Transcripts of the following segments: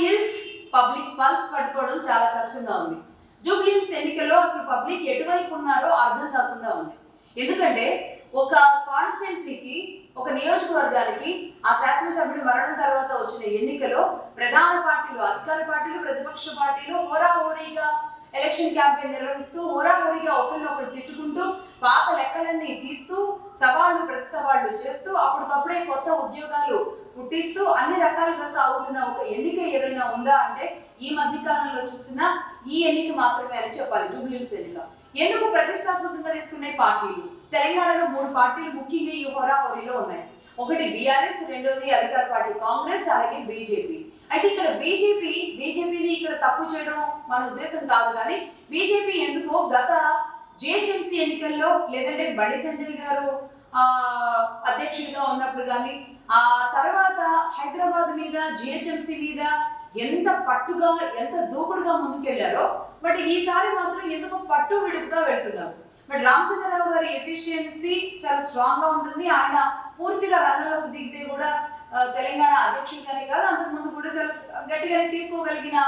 Hills public pulse పట్టుకోవడం చాలా కష్టంగా ఉంది. జూబ్లీ హిల్స్ ఎన్నికల్లో అసలు పబ్లిక్ ఎటువైపు ఉన్నారో అర్థం కాకుండా ఉంది. ఎందుకంటే ఒక కాన్స్టిట్యున్సీకి, ఒక నియోజకవర్గానికి ఆ శాసనసభ్యుడు మరణం తర్వాత వచ్చిన ఎన్నికలో ప్రధాన పార్టీలు, అధికార పార్టీలు, ప్రతిపక్ష పార్టీలు హోరాహోరీగా ఎలక్షన్ క్యాంపెయిన్ నిర్వహిస్తూ హోరాహోరీగా ఒకరినొకరు తిట్టుకుంటూ పాత లెక్కలన్నీ తీస్తూ సవాళ్లు ప్రతి సవాళ్లు చేస్తూ అప్పటికప్పుడే కొత్త ఉద్యోగాలు పుట్టిస్తూ అన్ని రకాలుగా సాగుతున్న ఒక ఎన్నిక ఏదైనా ఉందా అంటే ఈ మధ్య కాలంలో చూసిన ఈ ఎన్నిక మాత్రమే అని చెప్పాలి. జూబ్లీ హిల్స్ ఎన్నిక ఎందుకు ప్రతిష్టాత్మకంగా తీసుకునే పార్టీలు తెలంగాణలో 3 పార్టీలు ముఖ్యంగా ఈ హోరాహోరీలో ఉన్నాయి. ఒకటి బీఆర్ఎస్, రెండోది అధికార పార్టీ కాంగ్రెస్, అలాగే బీజేపీ. అయితే ఇక్కడ బీజేపీని ఇక్కడ తప్పు చేయడం మన ఉద్దేశం కాదు, కానీ బీజేపీ ఎందుకో గత జిహెచ్ఎంసీ ఎన్నికల్లో లేదంటే బండి సంజయ్ గారు అధ్యక్షుడిగా ఉన్నప్పుడు కానీ ఆ తర్వాత హైదరాబాద్ మీద, జిహెచ్ఎంసీ మీద ఎంత పట్టుగా, ఎంత దూకుడుగా ముందుకెళ్లారో, బట్ ఈసారి మాత్రం ఎందుకు పట్టు విడుపుగా వెళ్తున్నారు. బట్ రామచంద్రరావు గారి ఎఫిషియన్సీ చాలా స్ట్రాంగ్ గా ఉంటుంది. ఆయన పూర్తిగా రంగంలోకి దిగితే కూడా తెలంగాణ అధ్యక్షుడిగానే కాదు, అంతకుముందు కూడా చాలా గట్టిగానే తీసుకోగలిగిన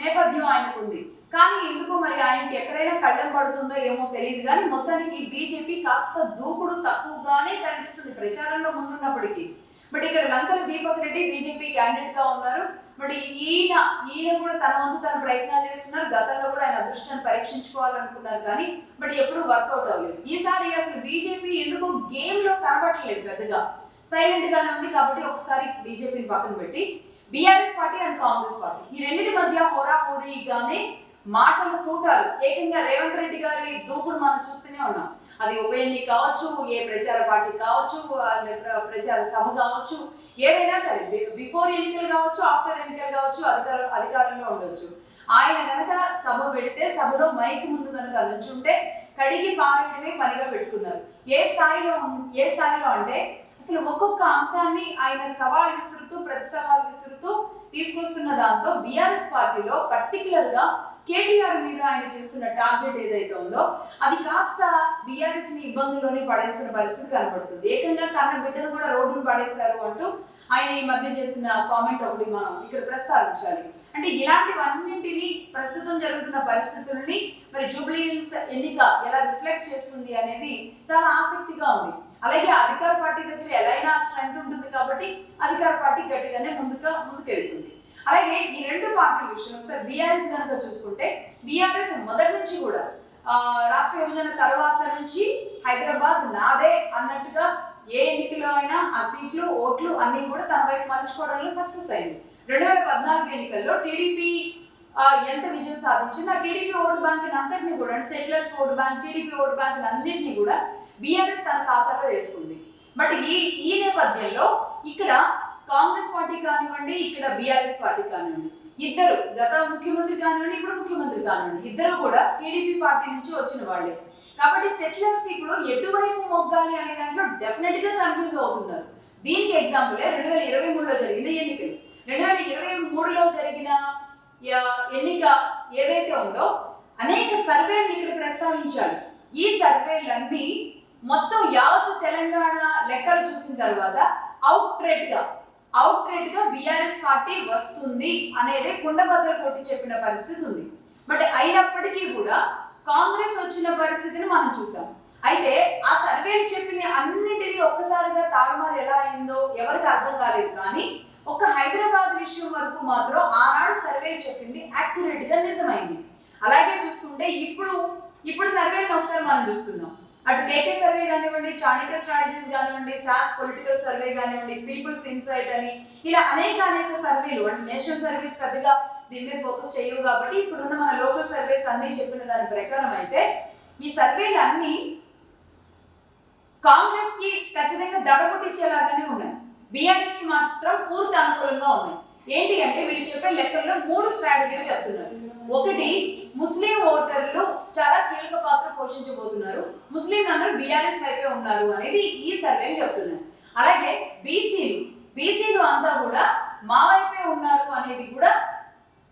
నేపథ్యం ఆయనకు ఉంది. కానీ ఎందుకో మరి ఆయనకి ఎక్కడైనా కళ్ళెం పడుతుందో ఏమో తెలియదు, కానీ మొత్తానికి బీజేపీ కాస్త దూకుడు తక్కువగానే కనిపిస్తుంది ప్రచారంలో ముందున్నప్పటికీ. బట్ ఇక్కడ లంకల దీపక్ రెడ్డి బీజేపీ క్యాండిడేట్ గా ఉన్నారు. బట్ ఈయన కూడా తన వంతు తన ప్రయత్నాలు చేస్తున్నారు. గతంలో కూడా ఆయన అదృష్టాన్ని పరీక్షించుకోవాలనుకున్నారు, కానీ బట్ ఎప్పుడు వర్కౌట్ అవ్వలేదు. ఈసారి అసలు బీజేపీ ఎందుకో గేమ్ లో కనబడట్లేదు, పెద్దగా సైలెంట్ గానే ఉంది. కాబట్టి ఒకసారి బీజేపీని పక్కన పెట్టి BRS party and Congress party ఈ రెండింటి మధ్య హోరాహోరీగానే మాటల తూటాలు, ఏకంగా రేవంత్ రెడ్డి గారి దూకుడు మనం చూస్తూనే ఉన్నాం. అది ఉప ఎన్నిక కావచ్చు, ఏ ప్రచార పార్టీ కావచ్చు, ప్రచార సభ కావచ్చు, ఏదైనా సరే బిఫోర్ ఎన్నికలు కావచ్చు, ఆఫ్టర్ ఎన్నికలు కావచ్చు, అధికారంలో ఉండొచ్చు. ఆయన కనుక సభ పెడితే సభలో మైక్ ముందు కనుక నుంచుంటే కడిగి పారేయడమే పనిగా పెట్టుకున్నారు. ఏ స్థాయిలో అంటే అసలు ఒక్కొక్క అంశాన్ని ఆయన సవాల్ విసురుతూ, ప్రతి సవాల్ విసురుతూ తీసుకొస్తున్న దాంతో బీఆర్ఎస్ పార్టీలో పర్టికులర్ గా కేటీఆర్ మీద ఆయన చేస్తున్న టార్గెట్ ఏదైతే ఉందో అది కాస్త బీఆర్ఎస్ ని ఇబ్బందుల్లోనే పడేస్తున్న పరిస్థితి కనబడుతుంది. ఏకంగా కన్న బిడ్డను కూడా రోడ్డును పడేశారు అంటూ ఆయన ఈ మధ్య చేసిన కామెంట్ ఒకటి మనం ఇక్కడ ప్రస్తావించాలి. అంటే ఇలాంటివన్నింటినీ, ప్రస్తుతం జరుగుతున్న పరిస్థితుల్ని మరి జూబ్లీ హిల్స్ ఎన్నిక ఎలా రిఫ్లెక్ట్ చేస్తుంది అనేది చాలా ఆసక్తిగా ఉంది. అలాగే అధికార పార్టీ దగ్గర ఎలా అయినా స్ట్రెంత్ ఉంటుంది కాబట్టి అధికార పార్టీ గట్టిగానే ముందుకెళ్తుంది. అలాగే ఈ రెండు పార్టీల విషయంలో ఒకసారి బీఆర్ఎస్ కనుక చూసుకుంటే, బీఆర్ఎస్ మొదటి నుంచి కూడా రాష్ట్ర విభజన తర్వాత నుంచి హైదరాబాద్ నాదే అన్నట్టుగా ఏ ఎన్నికలో అయినా ఆ సీట్లు, ఓట్లు అన్ని కూడా తన వైపు మలుచుకోవడంలో సక్సెస్ అయింది. 2014 ఎన్నికల్లో టీడీపీ ఎంత విజయం సాధించింది, ఆ టీడీపీ ఓటు బ్యాంక్ అంతటిని కూడా, settlers vote bank, TDP vote bank అన్నింటినీ కూడా బీఆర్ఎస్ తన ఖాతాలో వేసుకుంది. బట్ ఈ నేపథ్యంలో ఇక్కడ కాంగ్రెస్ పార్టీ కానివ్వండి, ఇక్కడ బీఆర్ఎస్ పార్టీ కానివ్వండి, ఇద్దరు గత ముఖ్యమంత్రి కానివ్వండి, ఇప్పుడు ముఖ్యమంత్రి కానివ్వండి, ఇద్దరు కూడా టీడీపీ పార్టీ నుంచి వచ్చిన వాళ్ళే. కాబట్టి సెటిలర్స్ ఇప్పుడు ఎటువైపు మొగ్గాలి అనే దాంట్లో డెఫినెట్ గా కన్ఫ్యూజ్ అవుతున్నారు. దీనికి ఎగ్జాంపులే 2023లో జరిగిన ఎన్నికలు. 2023లో జరిగిన ఎన్నిక ఏదైతే ఉందో అనేక సర్వేలను ఇక్కడ ప్రస్తావించాలి. ఈ సర్వేలన్నీ మొత్తం యావత్ తెలంగాణ లెక్కలు చూసిన తర్వాత అవుట్ రేట్ గా బీఆర్ఎస్ పార్టీ వస్తుంది అనేది కుండబద్దలు కొట్టి చెప్పిన పరిస్థితి ఉంది. బట్ అయినప్పటికీ కూడా కాంగ్రెస్ వచ్చిన పరిస్థితిని మనం చూసాం. అయితే ఆ సర్వేలు చెప్పిన అన్నింటినీ ఒక్కసారిగా తారుమారు ఎలా అయిందో ఎవరికి అర్థం కాలేదు, కానీ ఒక హైదరాబాద్ విషయం వరకు మాత్రం ఆనాడు సర్వే చెప్పింది యాక్యురేట్ గా నిజమైంది. అలాగే చూసుకుంటే ఇప్పుడు సర్వేలను ఒకసారి మనం చూస్తున్నాం. అటు కేకే సర్వే కానివ్వండి, చాణక్య స్ట్రాటజీస్ కానివ్వండి, సాస్ పొలిటికల్ సర్వే కానివ్వండి, పీపుల్స్ ఇన్సైట్ అని ఇలా అనేక సర్వేలు, అంటే నేషనల్ సర్వీస్ పెద్దగా దీని మీద ఫోకస్ చేయవు కాబట్టి ఇప్పుడున్న మన లోకల్ సర్వేస్ అన్ని చెప్పిన దాని ప్రకారం అయితే ఈ సర్వేలు అన్ని కాంగ్రెస్ కి ఖచ్చితంగా దడబుట్టించేలాగానే ఉన్నాయి. బీఆర్ఎస్ కి మాత్రం పూర్తి అనుకూలంగా ఉన్నాయి. ఏంటి అంటే వీళ్ళు చెప్పే లెక్కల్లో 3 స్ట్రాటజీలు చెప్తున్నారు. ఒకటి, ముస్లిం ఓటర్లు చాలా కీలక పాత్ర పోషించబోతున్నారు, ముస్లిం అందరూ బీఆర్ఎస్ వైపే ఉన్నారు అనేది ఈ సర్వేలు చెప్తున్నారు. అలాగే బీసీలు అంతా కూడా మా వైపే ఉన్నారు అనేది కూడా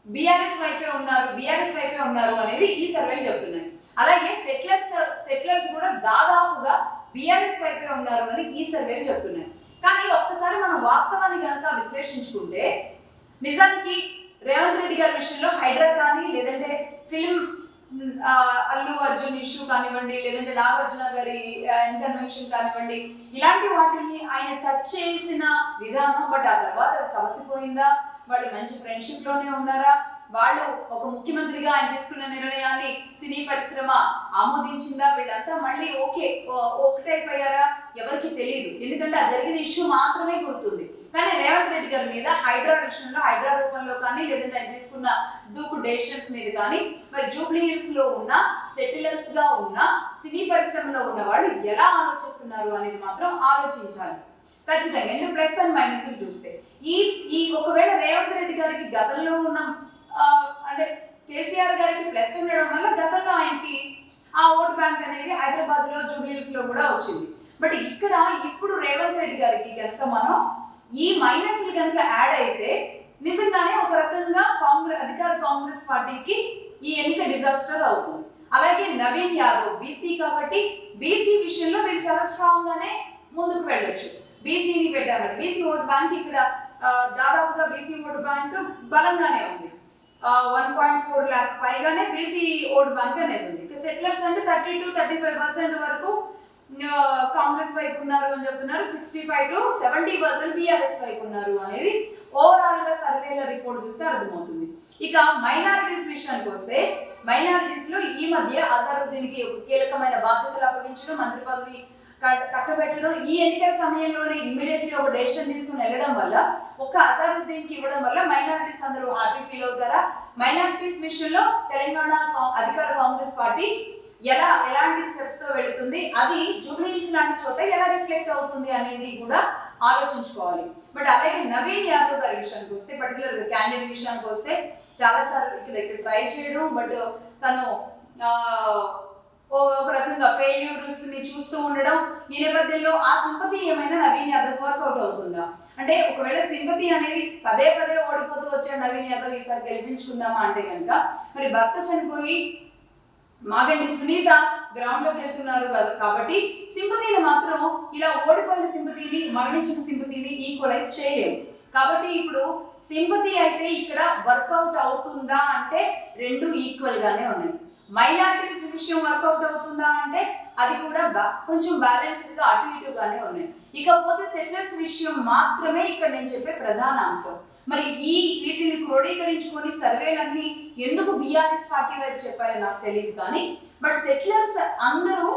బీఆర్ఎస్ వైపే ఉన్నారు అనేది ఈ సర్వేలు చెప్తున్నాయి. అలాగే సెటిలర్స్ కూడా దాదాపుగా బీఆర్ఎస్ వైపే ఉన్నారు అని ఈ సర్వేలు చెప్తున్నాయి. కానీ ఒక్కసారి మనం వాస్తవాన్ని కనుక విశ్లేషించుకుంటే నిజానికి రేవంత్ రెడ్డి గారి విషయంలో హైడ్రా కానీ లేదంటే ఫిల్మ్ అల్లు అర్జున్ ఇష్యూ కానివ్వండి, లేదంటే నాగార్జున గారి ఇన్కన్వెన్షన్ కానివ్వండి, ఇలాంటి వాటిని ఆయన టచ్ చేసిన విధానం, బట్ ఆ తర్వాత అది సమసిపోయిందా, వాళ్ళు మంచి ఫ్రెండ్షిప్ లోనే ఉన్నారా, వాళ్ళు ఒక ముఖ్యమంత్రిగా ఆయన తీసుకున్న నిర్ణయాన్ని సినీ పరిశ్రమ ఆమోదించిందా, వీళ్ళంతా మళ్ళీ ఒకటైపోయారా ఎవరికి తెలియదు. ఎందుకంటే ఆ జరిగిన ఇష్యూ మాత్రమే గుర్తుంది. కానీ రేవంత్ రెడ్డి గారి మీద హైడ్రా విషయంలో, హైడ్రా రూపంలో కానీ లేదంటే ఆయన తీసుకున్న దూకు డెసిషన్స్ మీద కానీ, మరి జూబ్లీ హిల్స్ లో ఉన్న సెటిలర్స్ గా ఉన్న సినీ పరిశ్రమలో ఉన్న వాళ్ళు ఎలా ఆలోచిస్తున్నారు అనేది మాత్రం ఆలోచించాలి ఖచ్చితంగా. ఇంకా ప్లస్ అండ్ మైనస్ చూస్తే ఈ ఒకవేళ రేవంత్ రెడ్డి గారికి గతంలో ఉన్న అంటే కేసీఆర్ గారికి ప్లస్ ఉండడం వల్ల గతంలో ఆయనకి ఆ ఓట్ బ్యాంక్ అనేది హైదరాబాద్ లో జూబ్లీ హిల్స్ లో కూడా వచ్చింది. బట్ ఇక్కడ ఇప్పుడు రేవంత్ రెడ్డి గారికి కనుక మనం ఈ మైనస్లు కనుక యాడ్ అయితే నిజంగానే ఒక రకంగా అధికార కాంగ్రెస్ పార్టీకి ఈ ఎన్నిక డిజాస్టర్ అవుతుంది. అలాగే నవీన్ యాదవ్ బీసీ కాబట్టి బీసీ విషయంలో మీరు చాలా స్ట్రాంగ్ గానే ముందుకు వెళ్ళొచ్చు. బీసీని పెట్టారు, బీసీ ఓట్ బ్యాంక్ ఇక్కడ దాదాపుగా బీసీ ఓట్ బ్యాంక్ బలంగానే ఉంది. 1.4 lakh పైగానే బీసీ ఓట్ బ్యాంక్ అనేది ఉంది. సెటిలర్స్ అంటే 30-35% వరకు కాంగ్రెస్ వైపు ఉన్నారు అని చెప్తున్నారు, 65-70% బీఆర్ఎస్ వైపు ఉన్నారు అనేది ఓవరాల్ గా సర్వేల రిపోర్ట్ చూస్తే అర్థమవుతుంది. ఇక మైనారిటీస్ విషయానికి వస్తే మైనారిటీస్ లో ఈ మధ్య అజారుద్దీన్ కి ఒక కీలకమైన బాధ్యతలు అప్పగించడం, మంత్రి పదవి కట్టబెట్టడం, ఈ ఎన్నికల సమయంలోనే ఇమ్మీడియట్లీ ఒక డెసిషన్ తీసుకుని వెళ్ళడం వల్ల, ఒక్క అజారుద్దీన్ కి ఇవ్వడం వల్ల మైనారిటీస్ అందరూ హ్యాపీ ఫీల్ అవుతారా? మైనారిటీస్ విషయంలో తెలంగాణ అధికార కాంగ్రెస్ పార్టీ ఎలాంటి స్టెప్స్ తో వెళుతుంది, అది జూబ్లీ హిల్స్ లాంటి చోట ఎలా రిఫ్లెక్ట్ అవుతుంది అనేది కూడా ఆలోచించుకోవాలి. బట్ అలాగే నవీన్ యాదవ్ గారి విషయానికి వస్తే, పర్టికులర్ క్యాండిడేట్ విషయానికి వస్తే చాలా సార్లు ఇక్కడ ట్రై చేయడం, బట్ తను ఒక రకంగా ఫెయిల్యూర్స్ ని చూస్తూ ఉండడం, ఈ నేపథ్యంలో ఆ సింపతి ఏమైనా నవీన్ యాదవ్ వర్కౌట్ అవుతుందా? అంటే ఒకవేళ సింపతి అనేది పదే ఓడిపోతూ వచ్చే నవీన్ యాదవ్ ఈసారి గెలిపించుకుందామా అంటే కనుక, మరి భర్త చనిపోయి మాగంటి సునీత గ్రౌండ్ లోకి వెళ్తున్నారు కాబట్టి సింపతిని మాత్రం ఇలా ఓడిపోయిన సింపతిని, మరణించిన సింపతిని ఈక్వలైజ్ చేయలేము. కాబట్టి ఇప్పుడు సింపతి అయితే ఇక్కడ వర్కౌట్ అవుతుందా అంటే రెండు ఈక్వల్ గానే ఉన్నాయి. మైనారిటీస్ విషయం వర్కౌట్ అవుతుందా అంటే అది కూడా కొంచెం బ్యాలెన్స్డ్ గా అటు ఇటుగానే ఉన్నాయి. ఇకపోతే సెటిలర్స్ విషయం మాత్రమే ఇక్కడ నేను చెప్పే ప్రధాన అంశం. మరి వీటిని క్రోడీకరించుకొని సర్వేలన్నీ ఎందుకు బీఆర్ఎస్ పార్టీ వైపు చెప్పాయో నాకు తెలియదు, కానీ బట్ సెటిలర్స్ అందరూ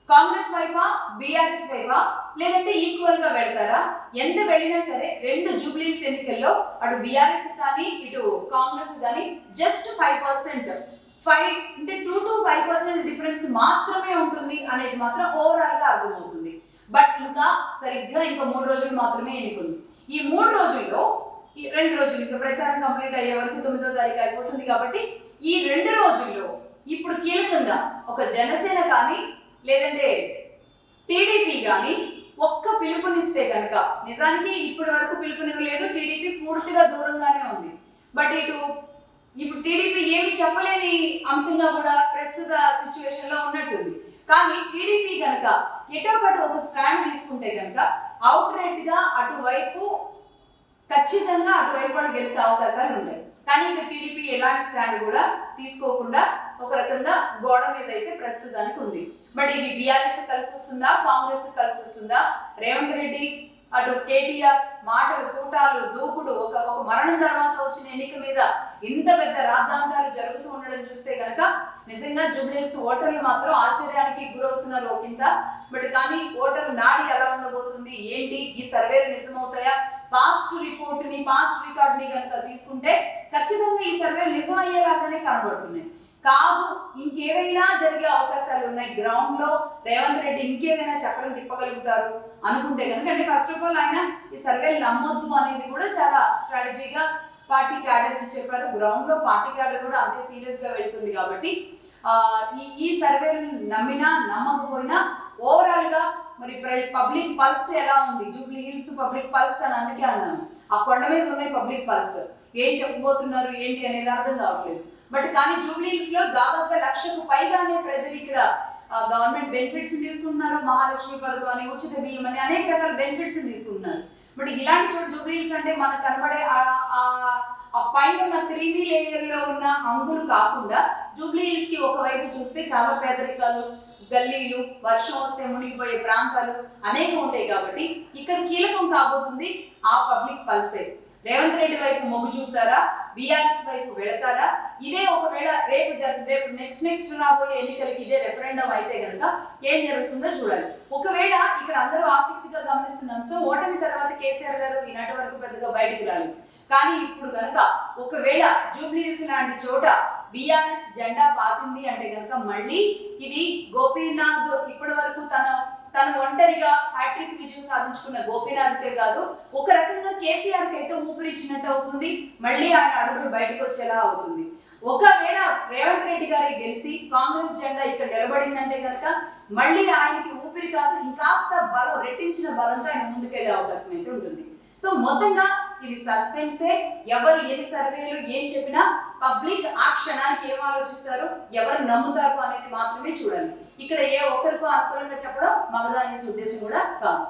కాంగ్రెస్ వైపా బీఆర్ఎస్ వైపా లేదంటే ఈక్వల్ గా వెళ్తారా? ఎంత వెళ్ళినా సరే రెండు జూబ్లీ హిల్స్ ఎన్నికల్లో అటు బీఆర్ఎస్ కానీ ఇటు కాంగ్రెస్ కానీ జస్ట్ 5% 2-5% డిఫరెన్స్ మాత్రమే ఉంటుంది అనేది మాత్రం ఓవరాల్ గా అర్థమవుతుంది. బట్ ఇంకా సరిగ్గా ఇంకా 3 రోజులు మాత్రమే ఎన్నికలు. ఈ 3 రోజుల్లో 2 రోజులు ఇంకా ప్రచారం కంప్లీట్ అయ్యే వరకు 9వ తారీఖు అయిపోతుంది. కాబట్టి ఈ 2 రోజుల్లో ఇప్పుడు కీలకంగా ఒక జనసేన కానీ లేదంటే టీడీపీ కానీ ఒక్క పిలుపునిస్తే కనుక, నిజానికి ఇప్పటి వరకు పిలుపునివ్వలేదు, టీడీపీ పూర్తిగా దూరంగానే ఉంది. బట్ ఇప్పుడు టీడీపీ ఏమి చెప్పలేని అంశంగా కూడా ప్రస్తుత సిచ్యువేషన్ లో ఉన్నట్టుంది. కానీ టీడీపీ కనుక ఎటోపాటు ఒక స్టాండ్ తీసుకుంటే కనుక అవుట్ రైట్ గా అటువైపు ఖచ్చితంగా అటువైపు వాళ్ళు గెలిచే అవకాశాలు ఉంటాయి. కానీ ఇక్కడ టీడీపీ ఎలాంటి స్టాండ్ కూడా తీసుకోకుండా ఒక రకంగా గోడ మీద అయితే ప్రస్తుతానికి ఉంది. బట్ ఇది బీఆర్ఎస్ కలిసి వస్తుందా, కాంగ్రెస్ కలిసి వస్తుందా? రేవంత్ రెడ్డి అటు కేటీఆర్ మాటలు, తూటాలు, దూకుడు, ఒక మరణం తర్వాత వచ్చిన ఎన్నిక మీద ఇంత పెద్ద రాద్ధాంతాలు జరుగుతూ ఉండడం చూస్తే కనుక నిజంగా జూబ్లీ హిల్స్ ఓటర్లు మాత్రం ఆశ్చర్యానికి గురవుతున్నారు ఒకంత. బట్ కానీ ఓటర్లు నాడి ఎలా ఉండబోతుంది, ఏంటి, ఈ సర్వేలు నిజమవుతాయా? పాస్ట్ రిపోర్ట్ ని, పాస్ట్ రికార్డ్ ని కనుక తీసుకుంటే ఖచ్చితంగా ఈ సర్వేలు నిజమయ్యేలాగానే కనబడుతున్నాయి. కాదు ఇంకేదైనా జరిగే అవకాశాలు ఉన్నాయి, గ్రౌండ్ లో రేవంత్ రెడ్డి ఇంకేదైనా చక్రం తిప్పగలుగుతారు అనుకుంటే కనుక, అంటే ఫస్ట్ ఆఫ్ ఆల్ ఆయన ఈ సర్వేలు నమ్మొద్దు అనేది కూడా చాలా స్ట్రాటజీగా పార్టీ క్యాడర్ కి చెప్పారు. గ్రౌండ్ లో పార్టీ క్యాడర్ కూడా అంతే సీరియస్ గా వెళ్తుంది. కాబట్టి ఈ సర్వేలు నమ్మినా నమ్మకపోయినా ఓవరాల్ గా మరి పబ్లిక్ పల్స్ ఎలా ఉంది, జూబ్లీ హిల్స్ పబ్లిక్ పల్స్ అని అందుకే అన్నాను. ఆ కొండ మీద ఉన్నాయి పబ్లిక్ పల్స్, ఏం చెప్పబోతున్నారు ఏంటి అనేది అర్థం కావట్లేదు. బట్ కానీ జూబ్లీ హిల్స్ లో దాదాపుగా 1,00,000కు పైగానే ప్రజలు ఇక్కడ గవర్నమెంట్ బెనిఫిట్స్ తీసుకుంటున్నారు. మహాలక్ష్మి పథకం అని, ఉచిత బియ్యం అని అనేక రకాల బెనిఫిట్స్ తీసుకుంటున్నారు. బట్ ఇలాంటి చోట జూబ్లీహిల్స్ అంటే మనకు కనబడే ఆ పైన ఉన్న క్రీమీ లేయర్ లో ఉన్న అంగులు కాకుండా జూబ్లీహిల్స్ కి ఒకవైపు చూస్తే చాలా పేదరికాలు, గల్లీలు, వర్షం వస్తే మునిగిపోయే ప్రాంతాలు అనేకం ఉంటాయి. కాబట్టి ఇక్కడ కీలకం కాబోతుంది ఆ పబ్లిక్ పల్సే. రేవంత్ రెడ్డి వైపు మొగ్గు చూపుతారా, బీఆర్ఎస్ వైపు వెళతారా? ఇదే ఒకవేళ రేపు నెక్స్ట్ రాబోయే ఎన్నికలకి ఇదే రెఫరెండం అయితే కనుక ఏం జరుగుతుందో చూడాలి. ఒకవేళ ఇక్కడ అందరూ ఆసక్తిగా గమనిస్తున్నాం. సో ఓటమి తర్వాత కేసీఆర్ గారు ఈనాటి వరకు పెద్దగా బయటకు రాలేదు. కానీ ఇప్పుడు కనుక ఒకవేళ జూబ్లీహిల్స్ లాంటి చోట బీఆర్ఎస్ జెండా పాతింది అంటే కనుక మళ్ళీ ఇది గోపీనాథ్ ఇప్పటి వరకు తన ఒంటరిగా హ్యాట్రిక్ విజయం సాధించుకున్న గోపీనాథ్కే కాదు, ఒక రకంగా కేసీఆర్ కి అయితే ఊపిరిచ్చినట్టు అవుతుంది. మళ్ళీ ఆయన అడుగులు బయటకు వచ్చేలా అవుతుంది. ఒకవేళ రేవంత్ రెడ్డి గారి గెలిచి కాంగ్రెస్ జెండా ఇక్కడ నిలబడిందంటే కనుక మళ్ళీ ఆయనకి ఊపిరి కాదు, ఇంకాస్త బలం, రెట్టించిన బలంతో ఆయన ముందుకెళ్లే అవకాశం అయితే ఉంటుంది. సో మొత్తంగా ఇది సస్పెన్సే. ఎవరు ఏది సర్వేలు ఏం చెప్పినా పబ్లిక్ ఆ క్షణానికి ఏం ఆలోచిస్తారు, ఎవరు నమ్ముతారు అనేది మాత్రమే చూడాలి. ఇక్కడ ఏ ఒక్కరికో అనుకూలంగా చెప్పడం మగదాని ఉద్దేశం కూడా కాదు.